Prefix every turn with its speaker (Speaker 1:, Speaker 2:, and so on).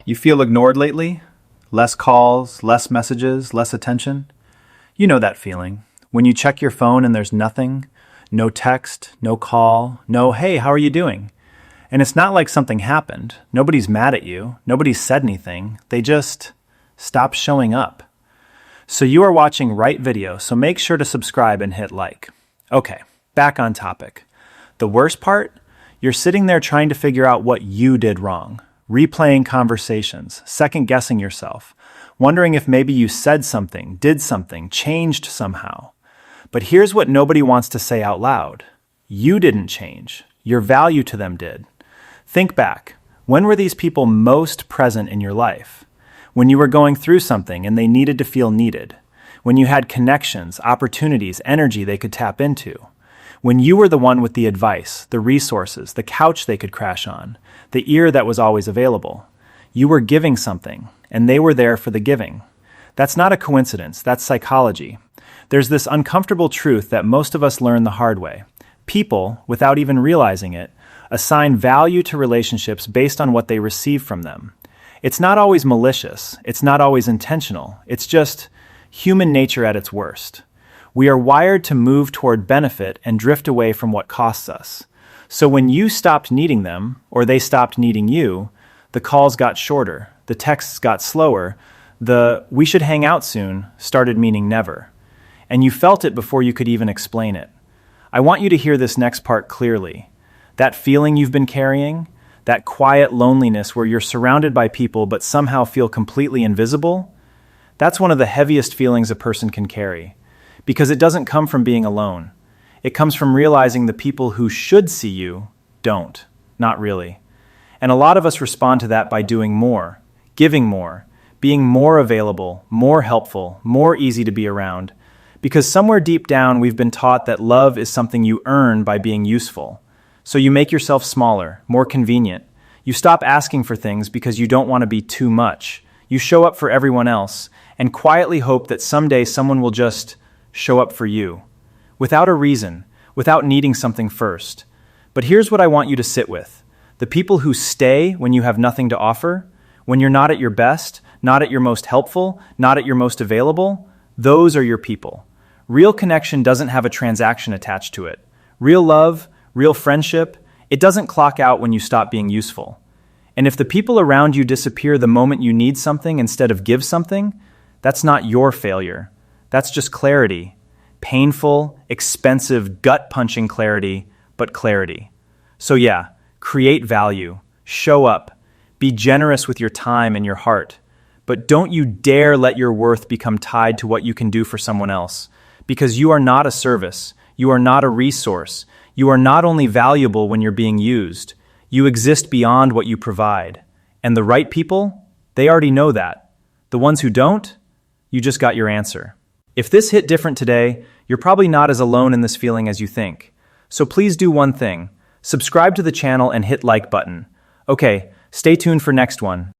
Speaker 1: You feel ignored lately? Less calls, less messages, less attention? You know that feeling. When you check your phone and there's nothing, no text, no call, no, hey, how are you doing? And it's not like something happened. Nobody's mad at you. Nobody's said anything. They just stopped showing up. So you are watching right video, so make sure to subscribe and hit like. Okay, back on topic. The worst part? You're sitting there trying to figure out what you did wrong, replaying conversations, second-guessing yourself, wondering if maybe you said something, did something, changed somehow. But here's what nobody wants to say out loud. You didn't change. Your value to them did. Think back. When were these people most present in your life? When you were going through something and they needed to feel needed. When you had connections, opportunities, energy they could tap into. When you were the one with the advice, the resources, the couch they could crash on, the ear that was always available. You were giving something, and they were there for the giving. That's not a coincidence, that's psychology. There's this uncomfortable truth that most of us learn the hard way. People, without even realizing it, assign value to relationships based on what they receive from them. It's not always malicious, it's not always intentional, it's just human nature at its worst. We are wired to move toward benefit and drift away from what costs us. So when you stopped needing them, or they stopped needing you, the calls got shorter, the texts got slower, the "we should hang out soon" started meaning never. And you felt it before you could even explain it. I want you to hear this next part clearly. That feeling you've been carrying, that quiet loneliness where you're surrounded by people but somehow feel completely invisible, that's one of the heaviest feelings a person can carry. Because it doesn't come from being alone. It comes from realizing the people who should see you don't. Not really. And a lot of us respond to that by doing more, giving more, being more available, more helpful, more easy to be around. Because somewhere deep down we've been taught that love is something you earn by being useful. So you make yourself smaller, more convenient. You stop asking for things because you don't want to be too much. You show up for everyone else and quietly hope that someday someone will just show up for you, without a reason, without needing something first. But here's what I want you to sit with. The people who stay when you have nothing to offer, when you're not at your best, not at your most helpful, not at your most available, those are your people. Real connection doesn't have a transaction attached to it. Real love, real friendship, it doesn't clock out when you stop being useful. And if the people around you disappear the moment you need something instead of give something, that's not your failure. That's just clarity. Painful, expensive, gut-punching clarity, but clarity. So yeah, create value, show up, be generous with your time and your heart. But don't you dare let your worth become tied to what you can do for someone else. Because you are not a service, you are not a resource, you are not only valuable when you're being used, you exist beyond what you provide. And the right people, they already know that. The ones who don't, you just got your answer. If this hit different today, you're probably not as alone in this feeling as you think. So please do one thing. Subscribe to the channel and hit like button. Okay, stay tuned for next one.